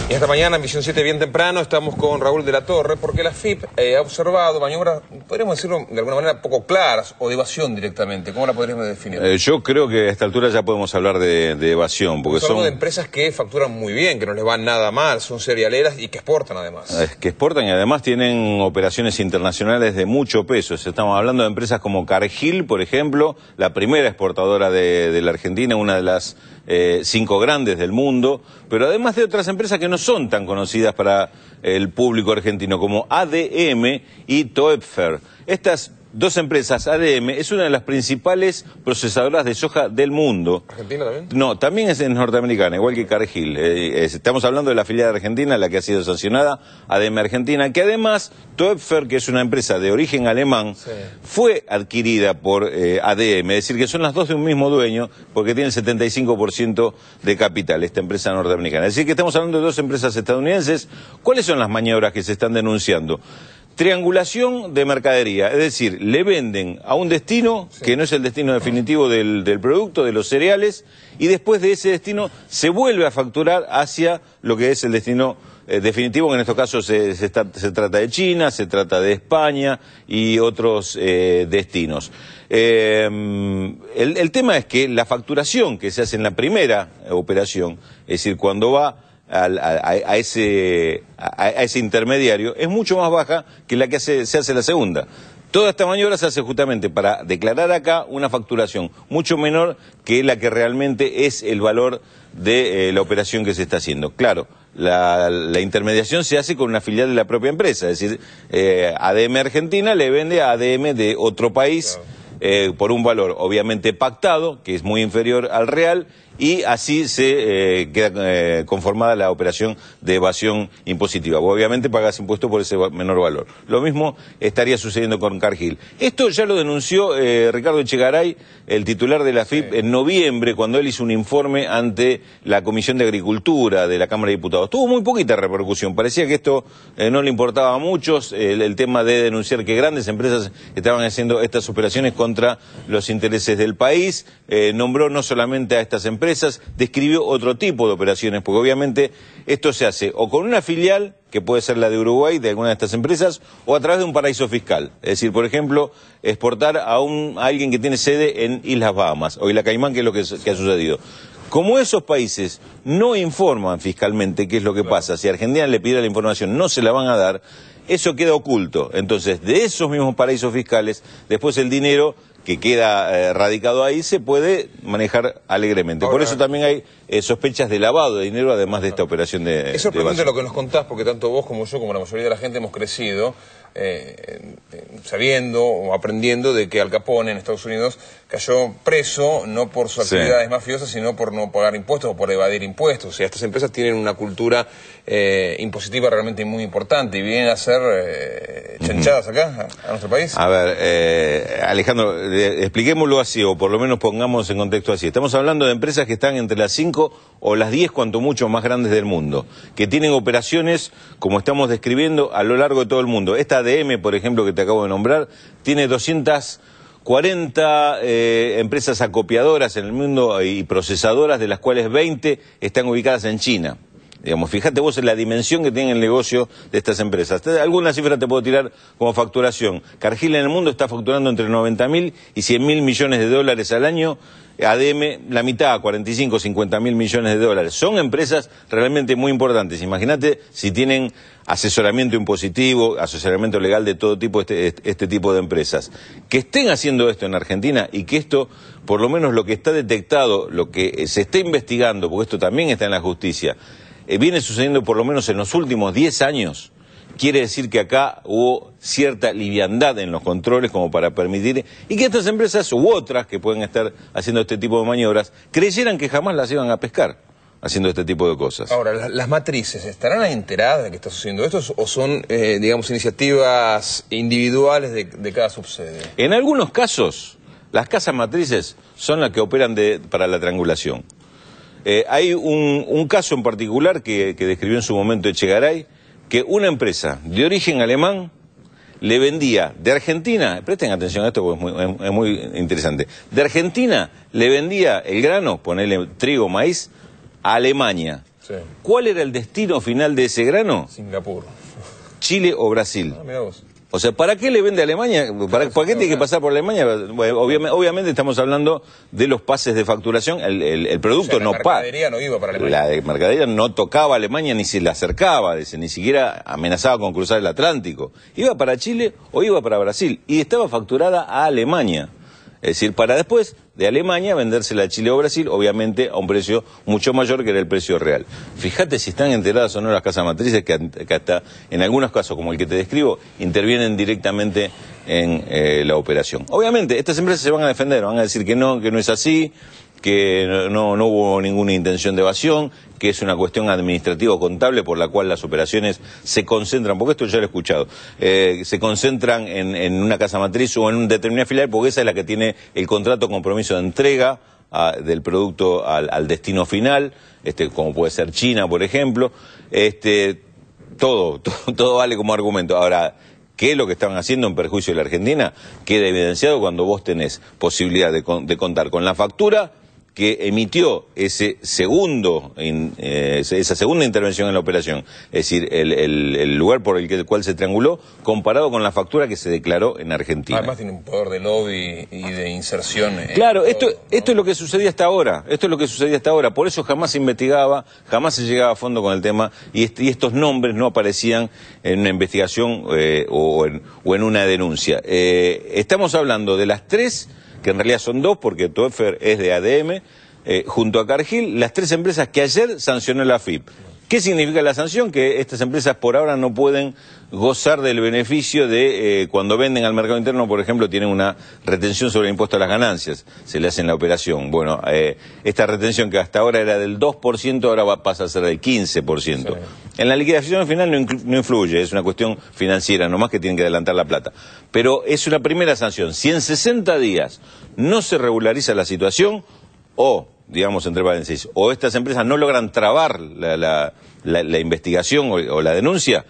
Y esta mañana en Visión 7 bien temprano estamos con Raúl de la Torre porque la FIP ha observado maniobras, podríamos decirlo de alguna manera poco claras o de evasión directamente. ¿Cómo la podríamos definir? Yo creo que a esta altura ya podemos hablar de evasión. Porque son de empresas que facturan muy bien, que no les van nada mal, son cerealeras y que exportan además. Que exportan y además tienen operaciones internacionales de mucho peso. Estamos hablando de empresas como Cargill, por ejemplo, la primera exportadora de la Argentina, una de las 5 grandes del mundo, pero además de otras empresas que no son tan conocidas para el público argentino, como ADM y Toepfer. Estas dos empresas, ADM, es una de las principales procesadoras de soja del mundo. ¿Argentina también? No, también es norteamericana, igual que Cargill. Estamos hablando de la filial argentina, la que ha sido sancionada, ADM Argentina, que además Toepfer, que es una empresa de origen alemán, sí, fue adquirida por ADM, es decir, que son las dos de un mismo dueño, porque tiene el 75% de capital, esta empresa norteamericana. Es decir, que estamos hablando de dos empresas estadounidenses. ¿Cuáles son las maniobras que se están denunciando? Triangulación de mercadería, es decir, le venden a un destino que no es el destino definitivo del producto, de los cereales, y después de ese destino se vuelve a facturar hacia lo que es el destino definitivo, que en estos casos se trata de China, se trata de España y otros destinos. El tema es que la facturación que se hace en la primera operación, es decir, cuando va a ese intermediario, es mucho más baja que la que se hace la segunda. Toda esta maniobra se hace justamente para declarar acá una facturación mucho menor que la que realmente es el valor de la operación que se está haciendo. Claro, la intermediación se hace con una filial de la propia empresa, es decir, ADM Argentina le vende a ADM de otro país, por un valor obviamente pactado, que es muy inferior al real, y así se queda conformada la operación de evasión impositiva. Obviamente pagas impuesto por ese menor valor. Lo mismo estaría sucediendo con Cargill. Esto ya lo denunció Ricardo Echegaray, el titular de la FIP, en noviembre, cuando él hizo un informe ante la Comisión de Agricultura de la Cámara de Diputados. Tuvo muy poquita repercusión, parecía que esto no le importaba a muchos, el tema de denunciar que grandes empresas estaban haciendo estas operaciones contra los intereses del país. Nombró no solamente a estas empresas, describió otro tipo de operaciones, porque obviamente esto se hace o con una filial, que puede ser la de Uruguay, de alguna de estas empresas, o a través de un paraíso fiscal. Es decir, por ejemplo, exportar a alguien que tiene sede en Islas Bahamas o Isla Caimán, que es lo que ha sucedido. Como esos países no informan fiscalmente qué es lo que pasa, si Argentina le pide la información, no se la van a dar, eso queda oculto. Entonces, de esos mismos paraísos fiscales, después el dinero que queda radicado ahí se puede manejar alegremente. Ahora, por eso también hay sospechas de lavado de dinero, además de esta operación de es sorprendente lo que nos contás, porque tanto vos como yo, como la mayoría de la gente, hemos crecido sabiendo o aprendiendo de que Al Capone en Estados Unidos cayó preso no por sus actividades mafiosas, sino por no pagar impuestos o por evadir impuestos. O sea, estas empresas tienen una cultura impositiva realmente muy importante y vienen a ser chanchadas acá, a nuestro país. A ver, Alejandro, expliquémoslo así, o por lo menos pongamos en contexto así. Estamos hablando de empresas que están entre las 5 o las 10, cuanto mucho, más grandes del mundo, que tienen operaciones, como estamos describiendo, a lo largo de todo el mundo. Esta ADM, por ejemplo, que te acabo de nombrar, tiene 240 empresas acopiadoras en el mundo y procesadoras, de las cuales 20 están ubicadas en China. Digamos, fíjate vos en la dimensión que tiene el negocio de estas empresas. Alguna cifra te puedo tirar como facturación. Cargill en el mundo está facturando entre 90.000 y 100.000 millones de dólares al año. ADM, la mitad, 45, 50.000 millones de dólares. Son empresas realmente muy importantes. Imagínate si tienen asesoramiento impositivo, asesoramiento legal de todo tipo, este tipo de empresas. Que estén haciendo esto en Argentina y que esto, por lo menos lo que está detectado, lo que se está investigando, porque esto también está en la justicia, viene sucediendo por lo menos en los últimos 10 años, quiere decir que acá hubo cierta liviandad en los controles como para permitir, y que estas empresas u otras que pueden estar haciendo este tipo de maniobras, creyeran que jamás las iban a pescar haciendo este tipo de cosas. Ahora, ¿las matrices estarán enteradas de que está sucediendo esto o son, digamos, iniciativas individuales de cada subsede? En algunos casos, las casas matrices son las que operan para la triangulación. Hay un caso en particular que describió en su momento Echegaray, que una empresa de origen alemán le vendía de Argentina, presten atención a esto porque es muy interesante, de Argentina le vendía el grano, ponele trigo, maíz, a Alemania. Sí. ¿Cuál era el destino final de ese grano? Singapur. Chile o Brasil. Ah, mirá vos. O sea, ¿para qué le vende a Alemania? ¿Para qué tiene que pasar por Alemania? Bueno, obviamente estamos hablando de los pases de facturación. El producto no pasa. La mercadería no iba para Alemania. La mercadería no tocaba a Alemania ni se le acercaba, ni siquiera amenazaba con cruzar el Atlántico. Iba para Chile o iba para Brasil y estaba facturada a Alemania. Es decir, para después de Alemania vendérsela a Chile o Brasil, obviamente a un precio mucho mayor que era el precio real. Fíjate si están enteradas o no las casas matrices, que hasta en algunos casos, como el que te describo, intervienen directamente en la operación. Obviamente, estas empresas se van a defender, van a decir que no es así, que no hubo ninguna intención de evasión, que es una cuestión administrativa o contable por la cual las operaciones se concentran, porque esto ya lo he escuchado, se concentran en una casa matriz o en una determinada filial, porque esa es la que tiene el contrato compromiso de entrega del producto al destino final, como puede ser China, por ejemplo. Todo vale como argumento. Ahora, ¿qué es lo que estaban haciendo en perjuicio de la Argentina? Queda evidenciado cuando vos tenés posibilidad de contar con la factura que emitió esa segunda intervención en la operación, es decir, el lugar por el cual se trianguló, comparado con la factura que se declaró en Argentina. Además tiene un poder de lobby y de inserción. Claro, esto es lo que sucedía hasta ahora, por eso jamás se investigaba, jamás se llegaba a fondo con el tema, y estos nombres no aparecían en una investigación o en una denuncia. Estamos hablando de las tres, que en realidad son dos, porque Toeffer es de ADM, junto a Cargill, las tres empresas que ayer sancionó la AFIP. ¿Qué significa la sanción? Que estas empresas por ahora no pueden gozar del beneficio de cuando venden al mercado interno, por ejemplo, tienen una retención sobre el impuesto a las ganancias, se le hace en la operación. Bueno, esta retención que hasta ahora era del 2%, ahora pasa a ser del 15%. Sí. En la liquidación final no influye, es una cuestión financiera, nomás que tienen que adelantar la plata. Pero es una primera sanción. Si en 60 días no se regulariza la situación, o, digamos entre paréntesis, o estas empresas no logran trabar la investigación o la denuncia,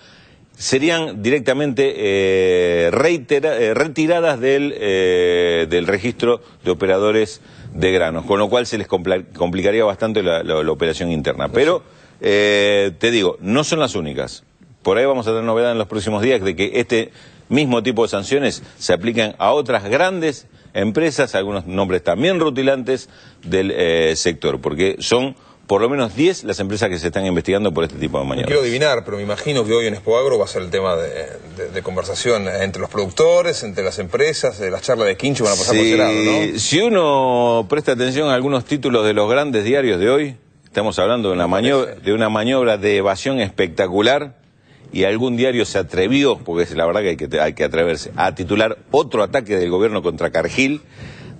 serían directamente retiradas del registro de operadores de granos, con lo cual se les complicaría bastante la operación interna. Pero, te digo, no son las únicas. Por ahí vamos a tener novedad en los próximos días de que este mismo tipo de sanciones se aplican a otras grandes empresas, algunos nombres también rutilantes del sector, porque son por lo menos 10 las empresas que se están investigando por este tipo de maniobras. No quiero adivinar, pero me imagino que hoy en Expoagro va a ser el tema de conversación entre los productores, entre las empresas, las charlas de Quincho van a pasar por ese lado, ¿no? Si uno presta atención a algunos títulos de los grandes diarios de hoy, estamos hablando de una maniobra de evasión espectacular, y algún diario se atrevió, porque es la verdad que hay que atreverse, a titular otro ataque del gobierno contra Cargill.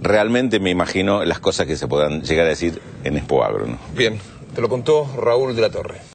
Realmente me imagino las cosas que se puedan llegar a decir en Expoagro, ¿no? Bien, te lo contó Raúl de la Torre.